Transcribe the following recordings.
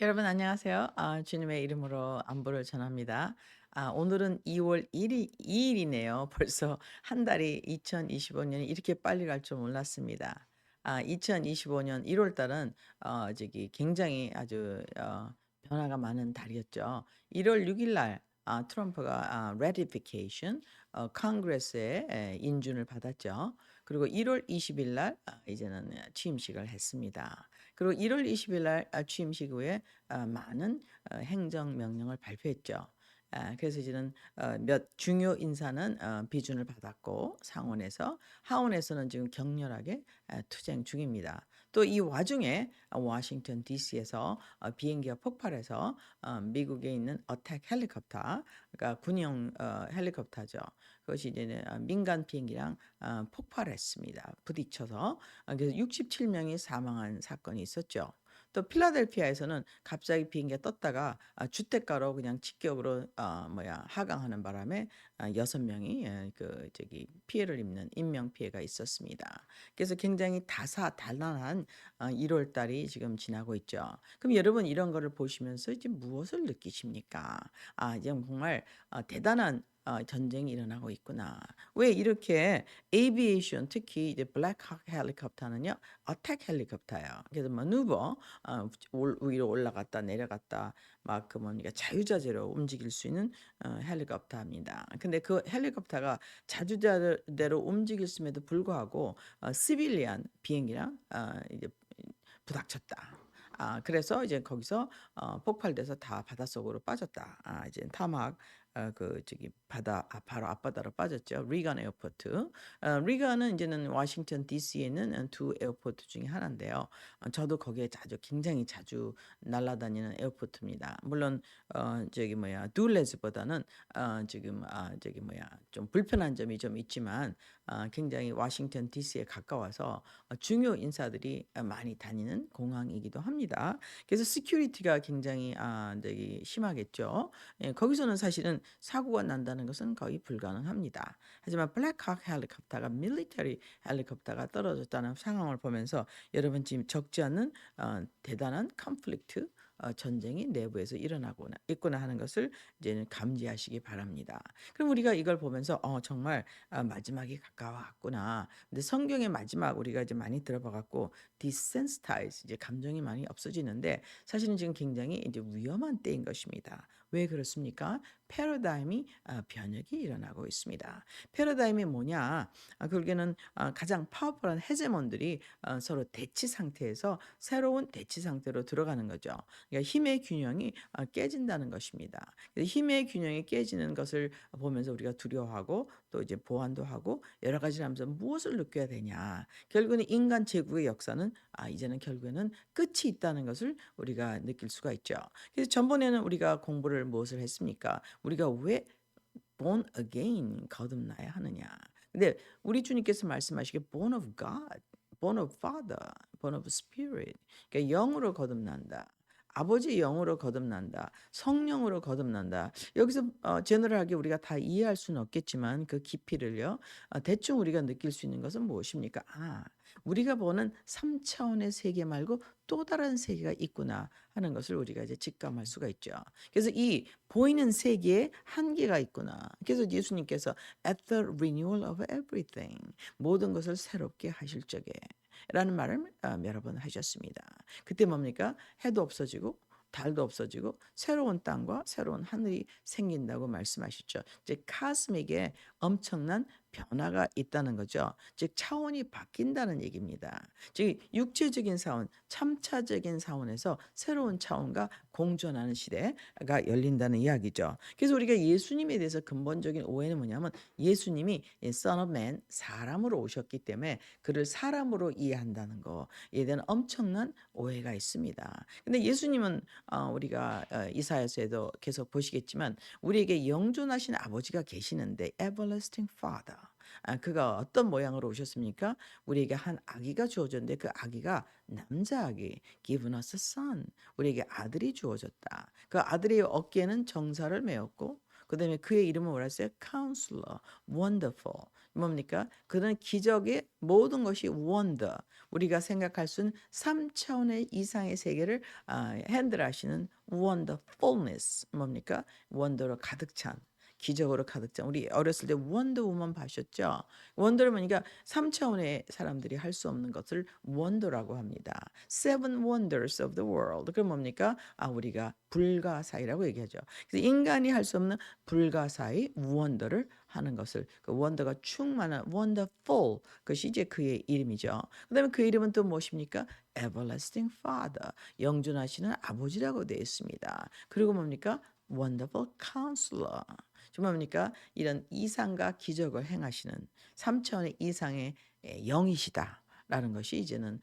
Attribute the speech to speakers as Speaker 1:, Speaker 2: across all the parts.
Speaker 1: 여러분 안녕하세요. 주님의 이름으로 안부를 전합니다. 오늘은 2월 2일이네요. 벌써 한 달이 2025년이 이렇게 빨리 갈 줄 몰랐습니다. 2025년 1월 달은 저기 굉장히 아주 변화가 많은 달이었죠. 1월 6일 날 트럼프가 ratification 컨그레스에 인준을 받았죠. 그리고 1월 20일 날 이제는 취임식을 했습니다. 그리고 1월 20일 날 취임식 후에 많은 행정 명령을 발표했죠. 그래서 이제는 몇 중요 인사는 비준을 받았고 상원에서 하원에서는 지금 격렬하게 투쟁 중입니다. 또 이 와중에 워싱턴 DC에서 비행기가 폭발해서 미국에 있는 어택 헬리콥터, 그러니까 군용 헬리콥터죠. 그것이 이제 민간 비행기랑 폭발했습니다. 부딪혀서 그래서 67명이 사망한 사건이 있었죠. 또 필라델피아에서는 갑자기 비행기가 떴다가 주택가로 그냥 직격으로 하강하는 바람에 6명이 그 저기 피해를 입는 인명 피해가 있었습니다. 그래서 굉장히 다사다난한 1월 달이 지금 지나고 있죠. 그럼 여러분 이런 거를 보시면서 이제 무엇을 느끼십니까? 이제 정말 대단한 전쟁이 일어나고 있구나. 왜 이렇게 에이비에이션 특히 이제 블랙하크 헬리콥터는요. 어택 헬리콥터예요. 그래서 마누버 위로 올라갔다 내려갔다 막 그 뭡니까 자유자재로 움직일 수 있는 헬리콥터입니다. 근데 그 헬리콥터가 자주자재로 움직일 수에도 불구하고 시빌리안 비행기랑 이제 부닥쳤다. 그래서 이제 거기서 폭발돼서 다 바닷속으로 빠졌다. 이제 타막 그 저기 바다 바로 앞바다로 빠졌죠. 리건 에어포트. 리건은 이제는 워싱턴 DC에 있는 두 에어포트 중에 하나인데요. 저도 거기에 굉장히 자주 날아다니는 에어포트입니다. 물론 저기 둘레스보다는 지금 저기 좀 불편한 점이 좀 있지만 굉장히 워싱턴 DC에 가까워서 중요 인사들이 많이 다니는 공항이기도 합니다. 그래서 시큐리티가 굉장히 저기 심하겠죠. 예, 거기서는 사실은 사고가 난다는 것은 거의 불가능합니다. 하지만 블랙하크 헬리콥터가 밀리터리 헬리콥터가 떨어졌다는 상황을 보면서 여러분 지금 적지 않은 대단한 컨플릭트 전쟁이 내부에서 일어나고 있구나 하는 것을 이제는 감지하시기 바랍니다. 그럼 우리가 이걸 보면서 정말 마지막이 가까워왔구나. 근데 성경의 마지막 우리가 이제 많이 들어봐 갖고 desensitize 이제 감정이 많이 없어지는데 사실은 지금 굉장히 이제 위험한 때인 것입니다. 왜 그렇습니까? 패러다임이 변혁이 일어나고 있습니다. 패러다임이 뭐냐? 그게는 가장 파워풀한 헤제몬들이 서로 대치 상태에서 새로운 대치 상태로 들어가는 거죠. 그러니까 힘의 균형이 깨진다는 것입니다. 그래서 힘의 균형이 깨지는 것을 보면서 우리가 두려워하고 또 이제 보완도 하고 여러 가지를 하면서 무엇을 느껴야 되냐. 결국은 인간 제국의 역사는 이제는 결국에는 끝이 있다는 것을 우리가 느낄 수가 있죠. 그래서 전번에는 우리가 공부를 무엇을 했습니까? 우리가 왜 born again 거듭나야 하느냐. 근데 우리 주님께서 말씀하시기에 born of God, born of Father, born of Spirit. 그러니까 영으로 거듭난다. 아버지 영으로 거듭난다. 성령으로 거듭난다. 여기서 제너럴하게 우리가 다 이해할 수는 없겠지만 그 깊이를요. 대충 우리가 느낄 수 있는 것은 무엇입니까? 우리가 보는 3차원의 세계 말고 또 다른 세계가 있구나 하는 것을 우리가 이제 직감할 수가 있죠. 그래서 이 보이는 세계에 한계가 있구나. 그래서 예수님께서 at the renewal of everything 모든 것을 새롭게 하실 적에 라는 말을 여러 번 하셨습니다. 그때 뭡니까? 해도 없어지고 달도 없어지고 새로운 땅과 새로운 하늘이 생긴다고 말씀하셨죠. 이제 카스믹에 엄청난 변화가 있다는 거죠. 즉 차원이 바뀐다는 얘기입니다. 즉 육체적인 사원, 참차적인 사원에서 새로운 차원과 공존하는 시대가 열린다는 이야기죠. 그래서 우리가 예수님에 대해서 근본적인 오해는 뭐냐면 예수님이 Son of Man, 사람으로 오셨기 때문에 그를 사람으로 이해한다는 거에 대한 엄청난 오해가 있습니다. 근데 예수님은 우리가 이사야서에도 계속 보시겠지만 우리에게 영존하신 아버지가 계시는데 everlasting Father. 그가 어떤 모양으로 오셨습니까? 우리에게 한 아기가 주어졌는데 그 아기가 남자 아기, given us a son. 우리에게 아들이 주어졌다. 그 아들의 어깨에는 정사를 메었고 그다음에 그의 이름은 뭐라 했어요? Counselor, Wonderful. 뭡니까? 그런 기적의 모든 것이 wonder. 우리가 생각할 수 있는 3 차원의 이상의 세계를 핸들하시는 wonderfulness. 뭡니까? 원더로 가득 찬, 기적으로 가득 찬. 우리 어렸을 때 원더우먼 보셨죠? 원더를 보니까 3 차원의 사람들이 할 수 없는 것을 원더라고 합니다. Seven wonders of the world. 그럼 뭡니까? 우리가 불가사의라고 얘기하죠. 그래서 인간이 할 수 없는 불가사의 원더를 하는 것을, 그 원더가 충만한 wonderful, 그것이 이제 그의 이름이죠. 그다음에 그 이름은 또 무엇입니까? everlasting father, 영존하시는 아버지라고 되어 있습니다. 그리고 뭡니까? wonderful counselor. 정말 뭡니까? 이런 이상과 기적을 행하시는 3 차원의 이상의 영이시다라는 것이 이제는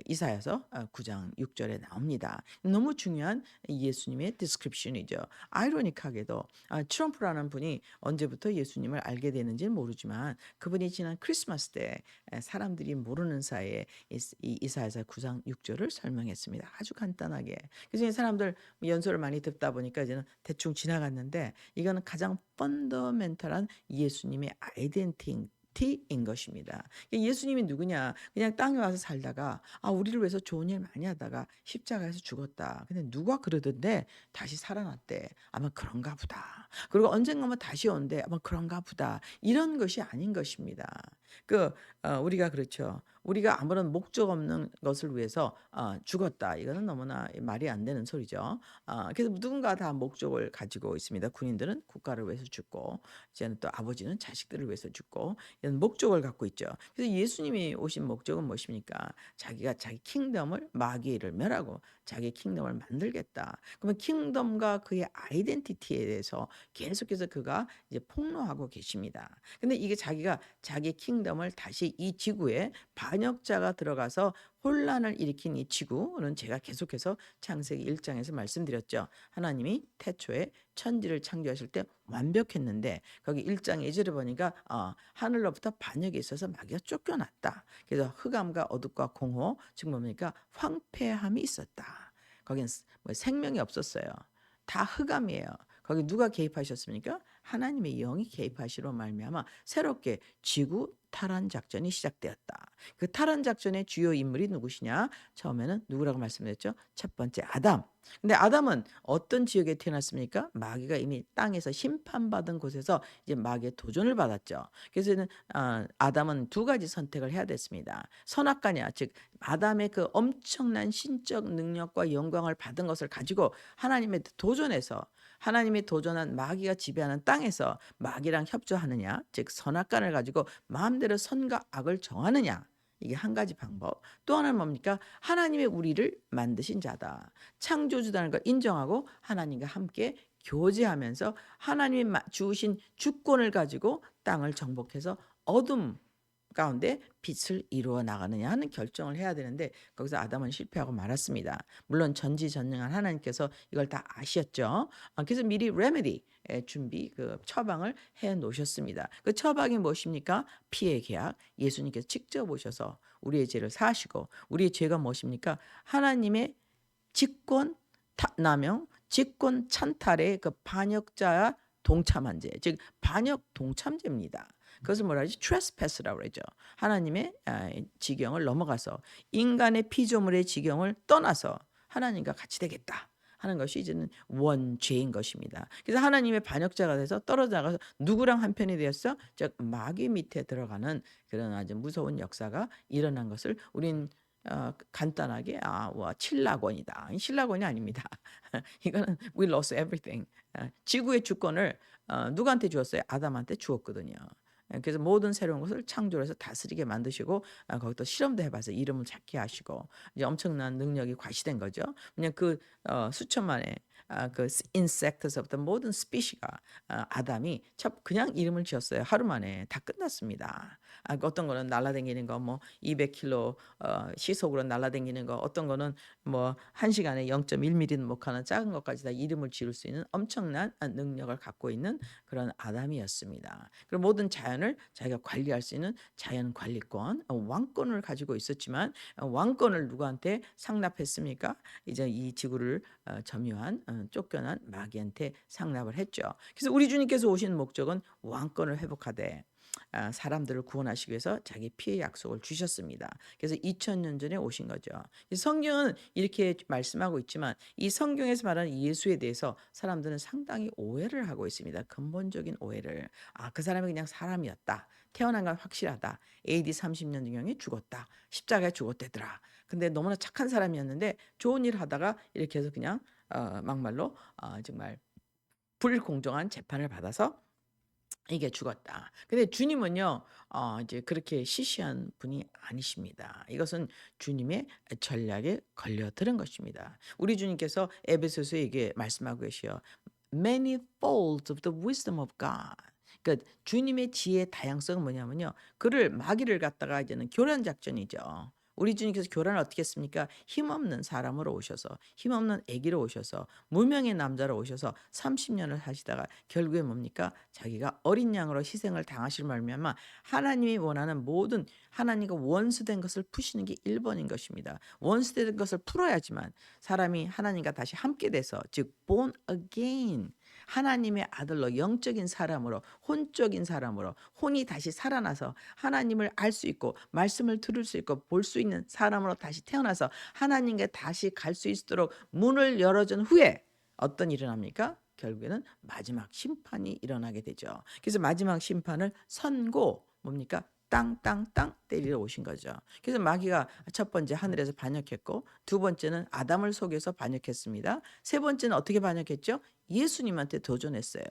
Speaker 1: 이사야서 9장 6 절에 나옵니다. 너무 중요한 예수님의 디스크립션이죠. 아이러니하게도 트럼프라는 분이 언제부터 예수님을 알게 되는지는 모르지만, 그분이 지난 크리스마스 때 사람들이 모르는 사이에 이 이사야서 9장 6 절을 설명했습니다. 아주 간단하게. 그래서 이 사람들 연설을 많이 듣다 보니까 이제는 대충 지나갔는데, 이거는 가장 펀더멘탈한 예수님의 아이덴티티인 것입니다. 예수님이 누구냐? 그냥 땅에 와서 살다가 우리를 위해서 좋은 일 많이 하다가 십자가에서 죽었다. 근데 누가 그러던데 다시 살아났대. 아마 그런가 보다. 그리고 언젠가 뭐 다시 온대. 아마 그런가 보다. 이런 것이 아닌 것입니다. 우리가 그렇죠. 우리가 아무런 목적 없는 것을 위해서 죽었다. 이거는 너무나 말이 안 되는 소리죠. 그래서 누군가 다 목적을 가지고 있습니다. 군인들은 국가를 위해서 죽고, 이제는 또 아버지는 자식들을 위해서 죽고, 이런 목적을 갖고 있죠. 그래서 예수님이 오신 목적은 무엇입니까? 자기가 자기 킹덤을, 마귀를 멸하고 자기 킹덤을 만들겠다. 그러면 킹덤과 그의 아이덴티티에 대해서 계속해서 그가 이제 폭로하고 계십니다. 근데 이게 자기가 자기 킹덤을 다시 이 지구에 반역자가 들어가서 혼란을 일으킨 이 지구는, 제가 계속해서 창세기 1 장에서 말씀드렸죠. 하나님이 태초에 천지를 창조하실 때 완벽했는데, 거기 1장 2 절에 보니까 하늘로부터 반역이 있어서 마귀가 쫓겨났다. 그래서 흑암과 어둡과 공허, 즉 뭡니까? 황폐함이 있었다. 거긴 뭐 생명이 없었어요. 다 흑암이에요. 거기 누가 개입하셨습니까? 하나님의 영이 개입하시로 말미암아 새롭게 지구 탈환 작전이 시작되었다. 그 탈환 작전의 주요 인물이 누구시냐? 처음에는 누구라고 말씀드렸죠? 첫 번째 아담. 근데 아담은 어떤 지역에 태어났습니까? 마귀가 이미 땅에서 심판받은 곳에서 이제 마귀의 도전을 받았죠. 그래서는 아담은 두 가지 선택을 해야 됐습니다. 선악과냐, 즉 아담의 그 엄청난 신적 능력과 영광을 받은 것을 가지고 하나님의 도전에서, 하나님이 도전한 마귀가 지배하는 땅에서 마귀랑 협조하느냐, 즉 선악간을 가지고 마음대로 선과 악을 정하느냐. 이게 한 가지 방법. 또 하나는 뭡니까? 하나님의 우리를 만드신 자다. 창조주다는 걸 인정하고 하나님과 함께 교제하면서 하나님이 주신 주권을 가지고 땅을 정복해서 어둠 가운데 빛을 이루어 나가느냐 하는 결정을 해야 되는데, 거기서 아담은 실패하고 말았습니다. 물론 전지전능한 하나님께서 이걸 다 아셨죠. 그래서 미리 레메디, 준비, 그 처방을 해 놓으셨습니다. 그 처방이 무엇입니까? 피의 계약. 예수님께서 직접 오셔서 우리의 죄를 사하시고, 우리의 죄가 무엇입니까? 하나님의 직권 남용, 직권 찬탈의 그 반역자와 동참한 죄, 즉 반역 동참죄입니다. 그것을 뭐라 하지? trespass라고 그러죠. 하나님의 지경을 넘어가서 인간의 피조물의 지경을 떠나서 하나님과 같이 되겠다 하는 것이 이제는 원죄인 것입니다. 그래서 하나님의 반역자가 돼서 떨어져 나가서 누구랑 한편이 되었어? 즉 마귀 밑에 들어가는 그런 아주 무서운 역사가 일어난 것을 우린 간단하게 칠라권이다. 신라권이 아닙니다. 이거는 we lost everything. 지구의 주권을 누구한테 주었어요? 아담한테 주었거든요. 그래서 모든 새로운 것을 창조해서 다스리게 만드시고, 거기서 실험도 해봐서 이름을 찾게 하시고, 이제 엄청난 능력이 과시된 거죠. 그냥 그 수천만의 그 인섹트서부터 모든 스피시가 아담이 그냥 이름을 지었어요. 하루 만에 다 끝났습니다. 어떤 거는 날아다니는 거 뭐 200km 시속으로 날아다니는 거, 어떤 거는 뭐 1시간에 0.1mm는 못 하는 작은 것까지 다 이름을 지을 수 있는 엄청난 능력을 갖고 있는 그런 아담이었습니다. 그리고 모든 자연을 자기가 관리할 수 있는 자연 관리권, 왕권을 가지고 있었지만, 왕권을 누구한테 상납했습니까? 이제 이 지구를 점유한 쫓겨난 마귀한테 상납을 했죠. 그래서 우리 주님께서 오신 목적은 왕권을 회복하되 사람들을 구원하시기 위해서 자기 피의 약속을 주셨습니다. 그래서 2000년 전에 오신 거죠. 성경은 이렇게 말씀하고 있지만 이 성경에서 말하는 예수에 대해서 사람들은 상당히 오해를 하고 있습니다. 근본적인 오해를. 그 사람이 그냥 사람이었다. 태어난 건 확실하다. AD 30년경에 죽었다. 십자가에 죽었대더라. 근데 너무나 착한 사람이었는데 좋은 일 하다가 이렇게 해서 그냥 막말로 정말 불공정한 재판을 받아서 이게 죽었다. 근데 주님은요, 이제 그렇게 시시한 분이 아니십니다. 이것은 주님의 전략에 걸려들은 것입니다. 우리 주님께서 에베소서에 이게 말씀하고 계시요. Many folds of the wisdom of God. 그러니까 주님의 지혜의 다양성은 뭐냐면요. 그를 마귀를 갖다가 이제는 교란 작전이죠. 우리 주님께서 교란을 어떻게 했습니까? 힘없는 사람으로 오셔서 힘없는 아기로 오셔서 무명의 남자로 오셔서 30년을 하시다가 결국에 뭡니까? 자기가 어린 양으로 희생을 당하실 말미암아 하나님이 원하는 모든 하나님과 원수된 것을 푸시는 게 1번인 것입니다. 원수된 것을 풀어야지만 사람이 하나님과 다시 함께 돼서 즉 born again 하나님의 아들로 영적인 사람으로 혼적인 사람으로 혼이 다시 살아나서 하나님을 알 수 있고 말씀을 들을 수 있고 볼 수 있는 사람으로 다시 태어나서 하나님께 다시 갈 수 있도록 문을 열어준 후에 어떤 일이 일어납니까? 결국에는 마지막 심판이 일어나게 되죠. 그래서 마지막 심판을 선고 뭡니까? 땅땅땅 때리러 오신 거죠. 그래서 마귀가 첫 번째 하늘에서 반역했고 두 번째는 아담을 속여서 반역했습니다. 세 번째는 어떻게 반역했죠? 예수님한테 도전했어요.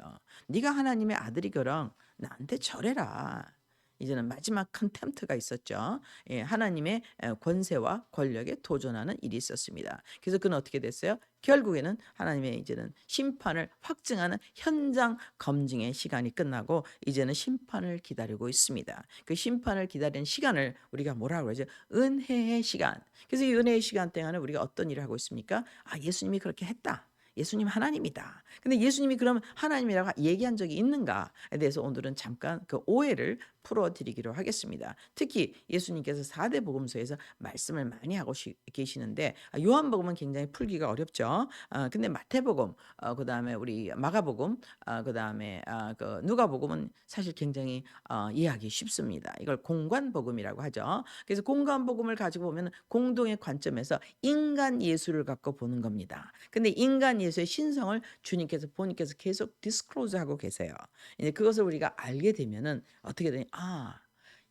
Speaker 1: 네가 하나님의 아들이거랑 나한테 절해라. 이제는 마지막 컨템트가 있었죠. 하나님의 권세와 권력에 도전하는 일이 있었습니다. 그래서 그는 어떻게 됐어요? 결국에는 하나님의 이제는 심판을 확증하는 현장 검증의 시간이 끝나고 이제는 심판을 기다리고 있습니다. 그 심판을 기다리는 시간을 우리가 뭐라고 그러죠? 은혜의 시간. 그래서 이 은혜의 시간 동안에 우리가 어떤 일을 하고 있습니까? 예수님이 그렇게 했다. 예수님 하나님이다. 근데 예수님이 그럼 하나님이라고 얘기한 적이 있는가에 대해서 오늘은 잠깐 그 오해를 풀어드리기로 하겠습니다. 특히 예수님께서 4대 복음서에서 말씀을 많이 하고 계시는데 요한복음은 굉장히 풀기가 어렵죠. 근데 마태복음, 그다음에 우리 마가복음, 그다음에 그 누가복음은 사실 굉장히 이해하기 쉽습니다. 이걸 공관복음이라고 하죠. 그래서 공관복음을 가지고 보면 공동의 관점에서 인간 예수를 갖고 보는 겁니다. 근데 인간 예수의 신성을 주님께서 본인께서 계속 디스클로즈 하고 계세요. 이제 그것을 우리가 알게 되면은 어떻게 되냐?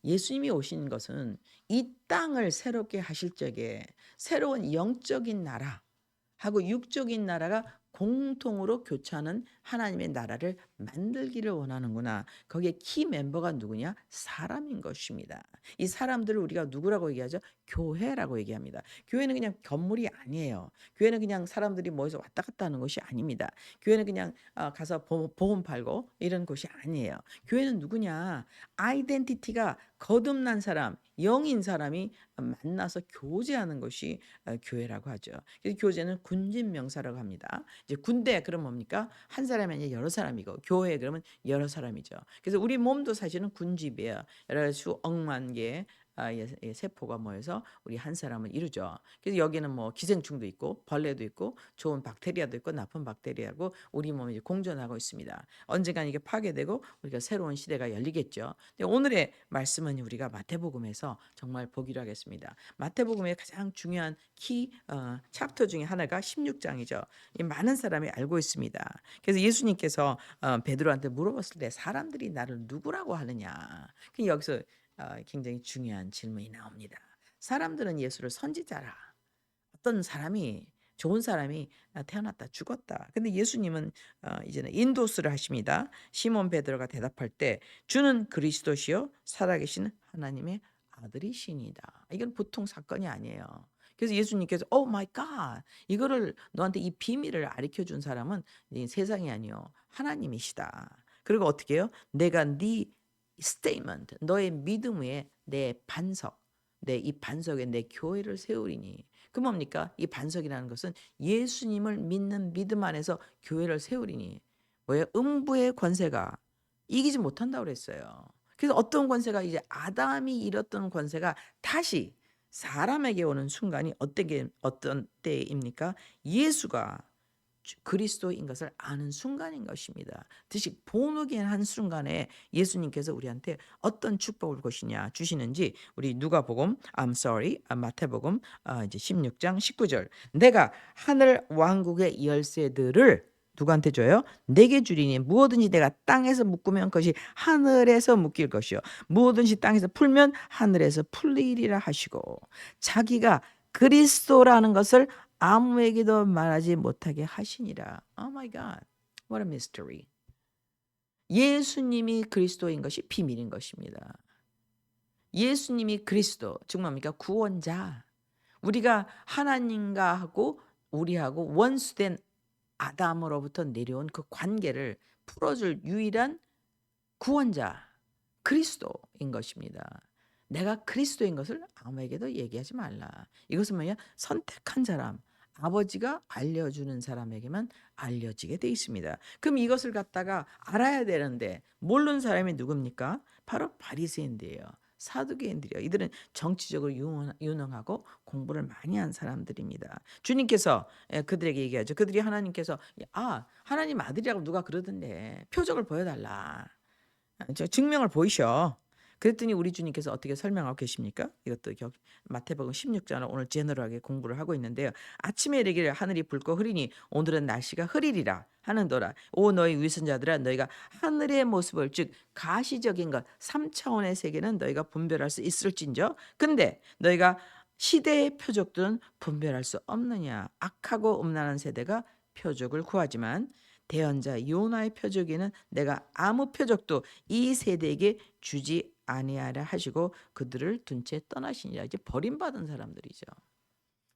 Speaker 1: 예수님이 오신 것은 이 땅을 새롭게 하실 적에 새로운 영적인 나라하고 육적인 나라가 공통으로 교차하는 하나님의 나라를 만들기를 원하는구나. 거기에 키 멤버가 누구냐? 사람인 것입니다. 이 사람들을 우리가 누구라고 얘기하죠? 교회라고 얘기합니다. 교회는 그냥 건물이 아니에요. 교회는 그냥 사람들이 모여서 왔다 갔다 하는 곳이 아닙니다. 교회는 그냥 가서 보험 팔고 이런 곳이 아니에요. 교회는 누구냐? 아이덴티티가 거듭난 사람, 영인 사람이 만나서 교제하는 것이 교회라고 하죠. 그래서 교제는 군진 명사라고 합니다. 이제 군대 그럼 뭡니까? 한 사람이 아니라 여러 사람이고 교회 그러면 여러 사람이죠. 그래서 우리 몸도 사실은 군집이에요. 여러 수 억만 개 세포가 모여서 우리 한 사람을 이루죠. 그래서 여기는 뭐 기생충도 있고 벌레도 있고 좋은 박테리아도 있고 나쁜 박테리아고 우리 몸이 공존하고 있습니다. 언젠간 이게 파괴되고 우리가 새로운 시대가 열리겠죠. 근데 오늘의 말씀은 우리가 마태복음에서 정말 보기로 하겠습니다. 마태복음의 가장 중요한 키 챕터 중에 하나가 16장이죠. 많은 사람이 알고 있습니다. 그래서 예수님께서 베드로한테 물어봤을 때 사람들이 나를 누구라고 하느냐. 여기서 굉장히 중요한 질문이 나옵니다. 사람들은 예수를 선지자라. 어떤 사람이 좋은 사람이 태어났다 죽었다. 근데 예수님은 이제는 인도스를 하십니다. 시몬 베드로가 대답할 때 주는 그리스도시요 살아계신 하나님의 아들이시니다. 이건 보통 사건이 아니에요. 그래서 예수님께서 오 마이 갓 이거를 너한테 이 비밀을 가르쳐 준 사람은 세상이 아니요 하나님이시다. 그리고 어떻게 해요? 내가 네 스테이먼트 너의 믿음 위에 내 반석 내 이 반석에 내 교회를 세우리니 그 뭡니까? 이 반석이라는 것은 예수님을 믿는 믿음 안에서 교회를 세우리니 뭐예요? 음부의 권세가 이기지 못한다고 그랬어요. 그래서 어떤 권세가 이제 아담이 잃었던 권세가 다시 사람에게 오는 순간이 어떤 때입니까? 예수가 그리스도인 것을 아는 순간인 것입니다. 즉 본어게인 순간에 예수님께서 우리한테 어떤 축복을 주시는지 우리 누가복음, 마태복음 이제 16장 19절. 내가 하늘 왕국의 열쇠들을 누구한테 줘요? 내게 주리니 무엇든지 내가 땅에서 묶으면 그것이 하늘에서 묶일 것이요 무엇든지 땅에서 풀면 하늘에서 풀리리라 하시고 자기가 그리스도라는 것을 아무에게도 말하지 못하게 하시니라. Oh my God. What a mystery. 예수님이 그리스도인 것이 비밀인 것입니다. 예수님이 그리스도, 즉 뭡니까? 구원자. 우리가 하나님과 하고 우리하고 원수된 아담으로부터 내려온 그 관계를 풀어줄 유일한 구원자, 그리스도인 것입니다. 내가 그리스도인 것을 아무에게도 얘기하지 말라. 이것은 뭐냐? 선택한 사람, 아버지가 알려주는 사람에게만 알려지게 돼 있습니다. 그럼 이것을 갖다가 알아야 되는데 모르는 사람이 누굽니까? 바로 바리새인들이에요. 사두개인들이요. 이들은 정치적으로 유능하고 공부를 많이 한 사람들입니다. 주님께서 그들에게 얘기하죠. 그들이 하나님께서 하나님 아들이라고 누가 그러던데 표적을 보여달라. 저 증명을 보이셔. 그랬더니 우리 주님께서 어떻게 설명하고 계십니까? 이것도 마태복음 16장을 오늘 제너럴하게 공부를 하고 있는데요. 아침에 이르기를 하늘이 붉고 흐리니 오늘은 날씨가 흐리리라 하는도라. 오 너희 위선자들아 너희가 하늘의 모습을 즉 가시적인 것 3차원의 세계는 너희가 분별할 수 있을진저 근데 너희가 시대의 표적들은 분별할 수 없느냐. 악하고 음란한 세대가 표적을 구하지만 대언자 요나의 표적에는 내가 아무 표적도 이 세대에게 주지 아니하라 하시고 그들을 둔 채 떠나시니라. 이제 버림받은 사람들이죠.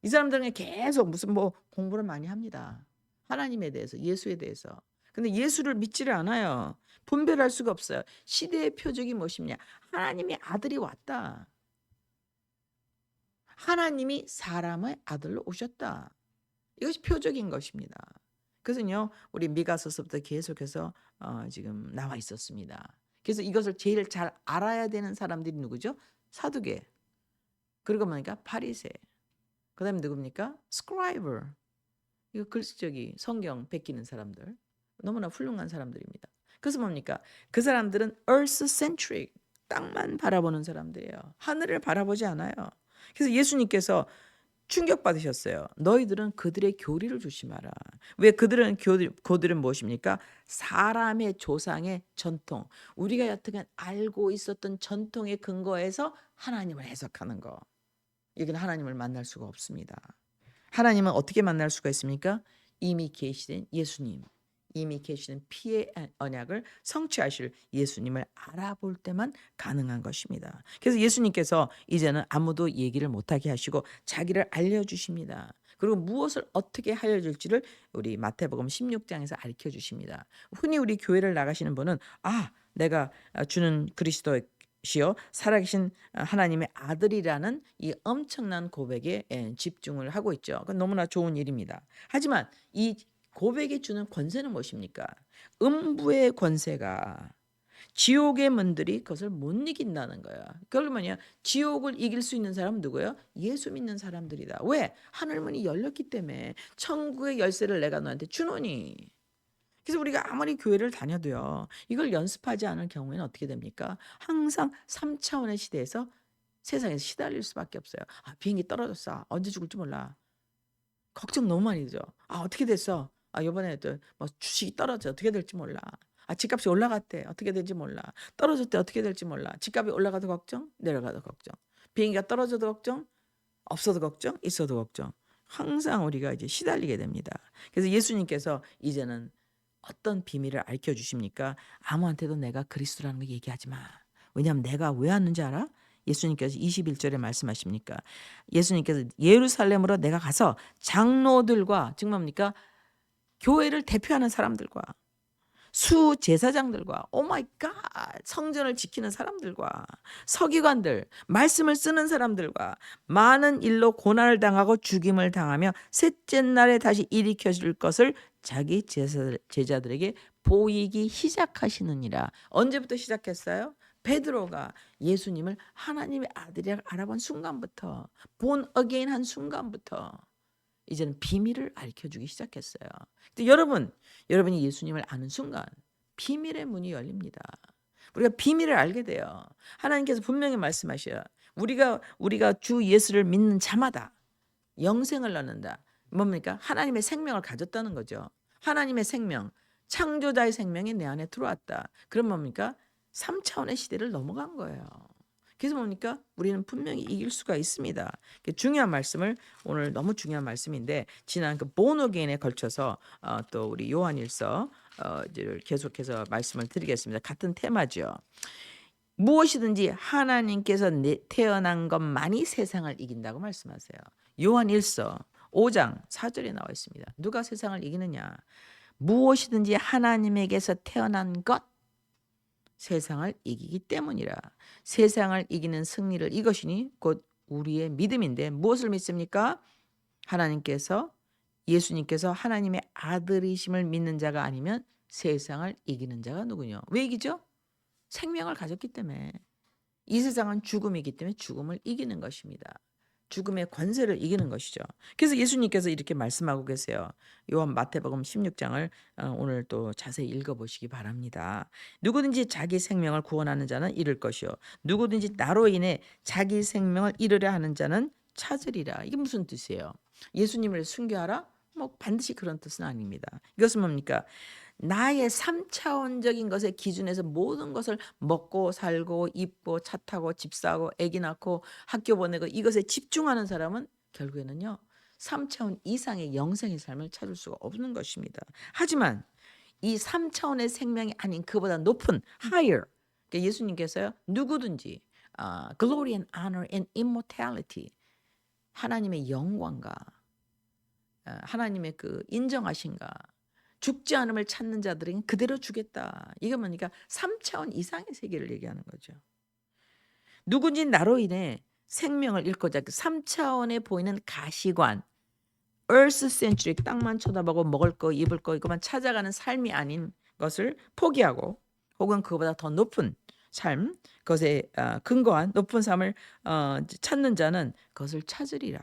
Speaker 1: 이 사람들은 계속 무슨 공부를 많이 합니다. 하나님에 대해서, 예수에 대해서. 근데 예수를 믿지를 않아요. 분별할 수가 없어요. 시대의 표적이 무엇이냐? 하나님의 아들이 왔다. 하나님이 사람의 아들로 오셨다. 이것이 표적인 것입니다. 그래서요, 우리 미가서서부터 계속해서 지금 나와 있었습니다. 그래서 이것을 제일 잘 알아야 되는 사람들이 누구죠? 사두개. 그리고 뭐니까 바리새. 그다음에 누굽니까? 스크라이버. 이거 글쓰기 성경 베끼는 사람들. 너무나 훌륭한 사람들입니다. 그래서 뭡니까? 그 사람들은 earth centric. 땅만 바라보는 사람들이에요. 하늘을 바라보지 않아요. 그래서 예수님께서 충격받으셨어요. 너희들은 그들의 교리를 조심하라. 왜 그들은 무엇입니까? 사람의 조상의 전통. 우리가 여태까지 알고 있었던 전통에 근거해서 하나님을 해석하는 거. 이건 하나님을 만날 수가 없습니다. 하나님은 어떻게 만날 수가 있습니까? 이미 계시된 예수님. 이미 계시는 피의 언약을 성취하실 예수님을 알아볼 때만 가능한 것입니다. 그래서 예수님께서 이제는 아무도 얘기를 못하게 하시고 자기를 알려주십니다. 그리고 무엇을 어떻게 알려줄지를 우리 마태복음 16장에서 알려주십니다. 흔히 우리 교회를 나가시는 분은 내가 주는 그리스도시요 살아계신 하나님의 아들이라는 이 엄청난 고백에 집중을 하고 있죠. 그건 너무나 좋은 일입니다. 하지만 이 고백이 주는 권세는 무엇입니까? 음부의 권세가 지옥의 문들이 그것을 못 이긴다는 거야. 그러면요, 지옥을 이길 수 있는 사람은 누구예요? 예수 믿는 사람들이다. 왜? 하늘문이 열렸기 때문에 천국의 열쇠를 내가 너한테 주노니. 그래서 우리가 아무리 교회를 다녀도요, 이걸 연습하지 않을 경우에는 어떻게 됩니까? 항상 3차원의 시대에서 세상에서 시달릴 수밖에 없어요. 비행기 떨어졌어. 언제 죽을지 몰라. 걱정 너무 많이 되죠. 어떻게 됐어? 요번에 또 주식이 떨어져. 어떻게 될지 몰라. 집값이 올라갔대. 어떻게 될지 몰라. 떨어졌대. 어떻게 될지 몰라. 집값이 올라가도 걱정, 내려가도 걱정. 비행기가 떨어져도 걱정, 없어도 걱정, 있어도 걱정. 항상 우리가 이제 시달리게 됩니다. 그래서 예수님께서 이제는 어떤 비밀을 알려 주십니까? 아무한테도 내가 그리스도라는 거 얘기하지 마. 왜냐하면 내가 왜 왔는지 알아? 예수님께서 21절에 말씀하십니까? 예수님께서 예루살렘으로 내가 가서 장로들과 즉 뭡니까? 교회를 대표하는 사람들과 수제사장들과 오마이 갓 성전을 지키는 사람들과 서기관들 말씀을 쓰는 사람들과 많은 일로 고난을 당하고 죽임을 당하며 셋째 날에 다시 일으켜질 것을 자기 제자들에게 보이기 시작하시느니라. 언제부터 시작했어요? 베드로가 예수님을 하나님의 아들이라 알아본 순간부터 본 어게인 한 순간부터 이제는 비밀을 알려주기 시작했어요. 근데 여러분이 예수님을 아는 순간 비밀의 문이 열립니다. 우리가 비밀을 알게 돼요. 하나님께서 분명히 말씀하셔요. 우리가 주 예수를 믿는 자마다 영생을 얻는다. 뭡니까? 하나님의 생명을 가졌다는 거죠. 하나님의 생명, 창조자의 생명이 내 안에 들어왔다. 그럼 뭡니까? 3차원의 시대를 넘어간 거예요. 그래서 뭡니까? 우리는 분명히 이길 수가 있습니다. 중요한 말씀을 오늘 너무 중요한 말씀인데 지난 그 본어게인에 걸쳐서 또 우리 요한일서 계속해서 말씀을 드리겠습니다. 같은 테마죠. 무엇이든지 하나님께서 태어난 것만이 세상을 이긴다고 말씀하세요. 요한일서 5장 4절에 나와 있습니다. 누가 세상을 이기느냐? 무엇이든지 하나님에게서 태어난 것 세상을 이기기 때문이라. 세상을 이기는 승리를 이것이니 곧 우리의 믿음인데 무엇을 믿습니까? 예수님께서 하나님의 아들이심을 믿는 자가 아니면 세상을 이기는 자가 누구냐? 왜 이기죠? 생명을 가졌기 때문에. 이 세상은 죽음이기 때문에 죽음을 이기는 것입니다. 죽음의 권세를 이기는 것이죠. 그래서 예수님께서 이렇게 말씀하고 계세요. 요한 마태복음 16장을 오늘 또 자세히 읽어보시기 바랍니다. 누구든지 자기 생명을 구원하는 자는 잃을 것이요 누구든지 나로 인해 자기 생명을 잃으려 하는 자는 찾으리라. 이게 무슨 뜻이에요? 예수님을 순교하라? 뭐 반드시 그런 뜻은 아닙니다. 이것은 뭡니까? 나의 3차원적인 것의 기준에서 모든 것을 먹고 살고 입고 차 타고 집 사고 아기 낳고 학교 보내고 이것에 집중하는 사람은 결국에는요 3차원 이상의 영생의 삶을 찾을 수가 없는 것입니다. 하지만 이 3차원의 생명이 아닌 그보다 높은 higher, 그러니까 예수님께서요 누구든지 glory and honor and immortality, 하나님의 영광과 하나님의 그 인정하신가, 죽지 않음을 찾는 자들에게 그대로 주겠다. 이게 뭐니까 3차원 이상의 세계를 얘기하는 거죠. 누군지 나로 인해 생명을 잃고자 그 3차원에 보이는 가시관, earth centric, 땅만 쳐다보고 먹을 거 입을 거 이것만 찾아가는 삶이 아닌 것을 포기하고 혹은 그보다 더 높은 삶, 그것에 근거한 높은 삶을 찾는 자는 그것을 찾으리라.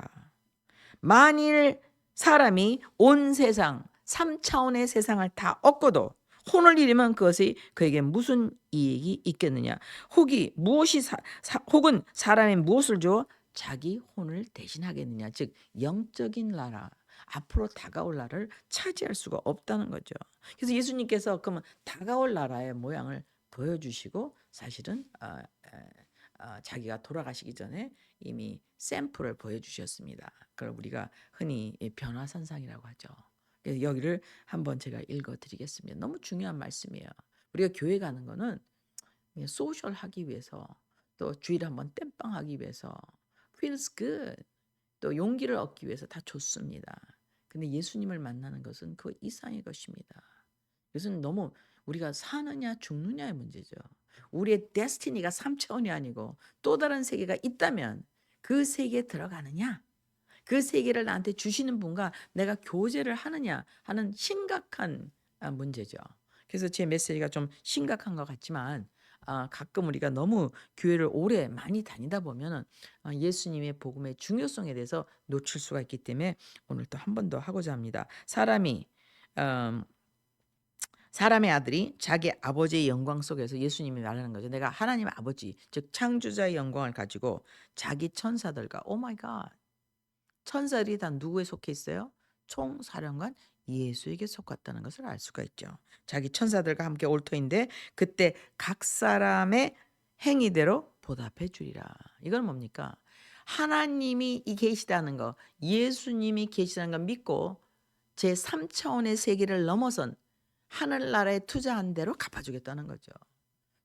Speaker 1: 만일 사람이 온 세상 3차원의 세상을 다 얻고도 혼을 잃으면 그것이 그에게 무슨 이익이 있겠느냐? 혹은 사람이 무엇을 주어 자기 혼을 대신하겠느냐? 즉 영적인 나라, 앞으로 다가올 나라를 차지할 수가 없다는 거죠. 그래서 예수님께서 그러면 다가올 나라의 모양을 보여주시고 사실은 자기가 돌아가시기 전에 이미 샘플을 보여주셨습니다. 그걸 우리가 흔히 변화산상이라고 하죠. 그래서 여기를 한번 제가 읽어드리겠습니다. 너무 중요한 말씀이에요. 우리가 교회 가는 거는 그냥 소셜 하기 위해서 또 주일에 한번 땜빵하기 위해서 feels good 또 용기를 얻기 위해서 다 좋습니다. 근데 예수님을 만나는 것은 그 이상의 것입니다. 그것은 너무 우리가 사느냐 죽느냐의 문제죠. 우리의 데스티니가 3차원이 아니고 또 다른 세계가 있다면 그 세계에 들어가느냐? 그 세계를 나한테 주시는 분과 내가 교제를 하느냐 하는 심각한 문제죠. 그래서 제 메시지가 좀 심각한 것 같지만 가끔 우리가 너무 교회를 오래 많이 다니다 보면 예수님의 복음의 중요성에 대해서 놓칠 수가 있기 때문에 오늘 또 한 번 더 하고자 합니다. 사람의 아들이 자기 아버지의 영광 속에서 예수님이 말하는 거죠. 내가 하나님의 아버지, 즉 창조자의 영광을 가지고 자기 천사들과 오 마이 갓. 천사들이 다 누구에 속해 있어요? 총사령관 예수에게 속았다는 것을 알 수가 있죠. 자기 천사들과 함께 올 터인데 그때 각 사람의 행위대로 보답해 주리라. 이건 뭡니까? 하나님이 계시다는 거, 예수님이 계시다는 걸 믿고 제 3차원의 세계를 넘어선 하늘나라에 투자한 대로 갚아주겠다는 거죠.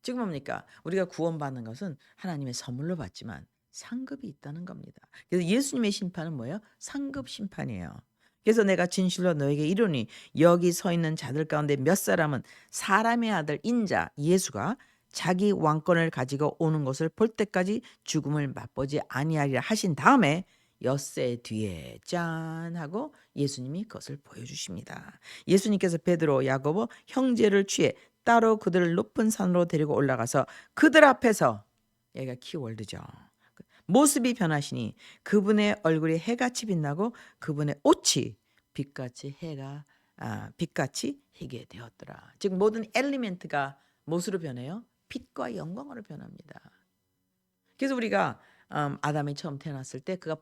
Speaker 1: 지금 뭡니까? 우리가 구원받는 것은 하나님의 선물로 받지만 상급이 있다는 겁니다. 그래서 예수님의 심판은 뭐예요? 상급 심판이에요. 그래서 내가 진실로 너에게 이르니 여기 서 있는 자들 가운데 몇 사람은 사람의 아들 인자 예수가 자기 왕권을 가지고 오는 것을 볼 때까지 죽음을 맛보지 아니하리라 하신 다음에 엿새 뒤에 짠 하고 예수님이 그것을 보여주십니다. 예수님께서 베드로, 야고보 형제를 취해 따로 그들을 높은 산으로 데리고 올라가서 그들 앞에서, 여기가 키워드죠. 모습이 변하시니 그분의 얼굴이 해같이 빛나고 그분의 옷이 빛같이 해가 빛같이 희게 되었더라. 즉 모든 엘리멘트가 무엇으로 변해요? 빛과 영광으로 변합니다. 그래서 우리가 아담이 처음 태어났을 때 그가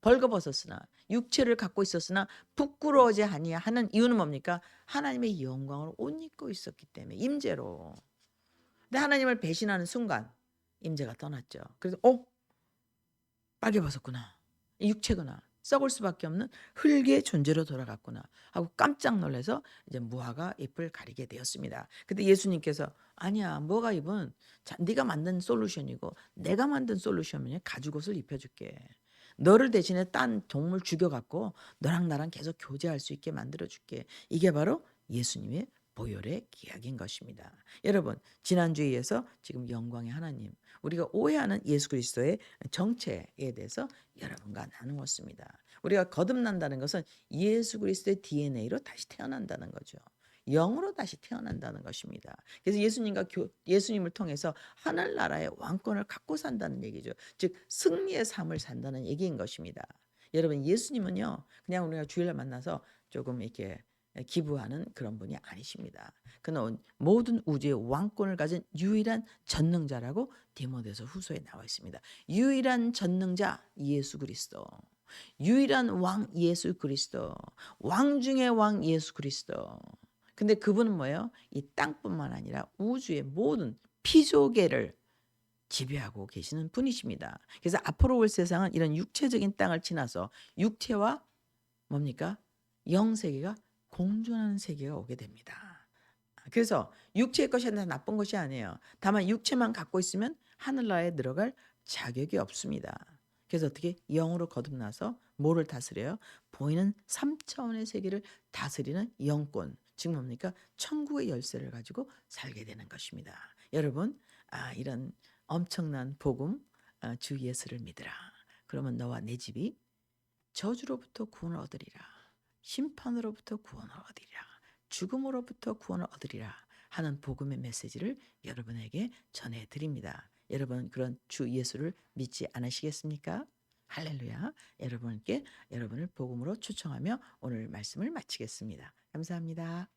Speaker 1: 벌거벗었으나 육체를 갖고 있었으나 부끄러워하지 아니하는 이유는 뭡니까? 하나님의 영광을 옷 입고 있었기 때문에 임재로. 근데 하나님을 배신하는 순간 임재가 떠났죠. 그래서 빨개 벗었구나. 육체구나. 썩을 수밖에 없는 흙의 존재로 돌아갔구나 하고 깜짝 놀라서 이제 무화과 잎을 가리게 되었습니다. 근데 예수님께서 아니야. 뭐가 잎은 네가 만든 솔루션이고 내가 만든 솔루션이면 가죽옷을 입혀줄게. 너를 대신에 딴 동물 죽여갖고 너랑 나랑 계속 교제할 수 있게 만들어줄게. 이게 바로 예수님의 보혈의 기약인 것입니다. 여러분 지난주에 이어서 지금 영광의 하나님 우리가 오해하는 예수 그리스도의 정체에 대해서 여러분과 나누었습니다. 우리가 거듭난다는 것은 예수 그리스도의 DNA로 다시 태어난다는 거죠. 영으로 다시 태어난다는 것입니다. 그래서 예수님을 통해서 하늘나라의 왕권을 갖고 산다는 얘기죠. 즉 승리의 삶을 산다는 얘기인 것입니다. 여러분 예수님은요. 그냥 우리가 주일날 만나서 조금 이렇게 기부하는 그런 분이 아니십니다. 그는 모든 우주의 왕권을 가진 유일한 전능자라고 디모데서 후서에 나와 있습니다. 유일한 전능자 예수 그리스도. 유일한 왕 예수 그리스도. 왕 중의 왕 예수 그리스도. 근데 그분은 뭐예요? 이 땅뿐만 아니라 우주의 모든 피조계를 지배하고 계시는 분이십니다. 그래서 앞으로 올 세상은 이런 육체적인 땅을 지나서 육체와 뭡니까? 영세계가 공존하는 세계가 오게 됩니다. 그래서 육체의 것이 다 나쁜 것이 아니에요. 다만 육체만 갖고 있으면 하늘나라에 들어갈 자격이 없습니다. 그래서 어떻게 영으로 거듭나서 뭐를 다스려요? 보이는 3차원의 세계를 다스리는 영권, 즉 뭡니까? 천국의 열쇠를 가지고 살게 되는 것입니다. 여러분, 이런 엄청난 복음, 주 예수를 믿으라. 그러면 너와 내 집이 저주로부터 구원을 얻으리라. 심판으로부터 구원을 얻으리라. 죽음으로부터 구원을 얻으리라 하는 복음의 메시지를 여러분에게 전해드립니다. 여러분 그런 주 예수를 믿지 않으시겠습니까? 할렐루야. 여러분께 여러분을 복음으로 초청하며 오늘 말씀을 마치겠습니다. 감사합니다.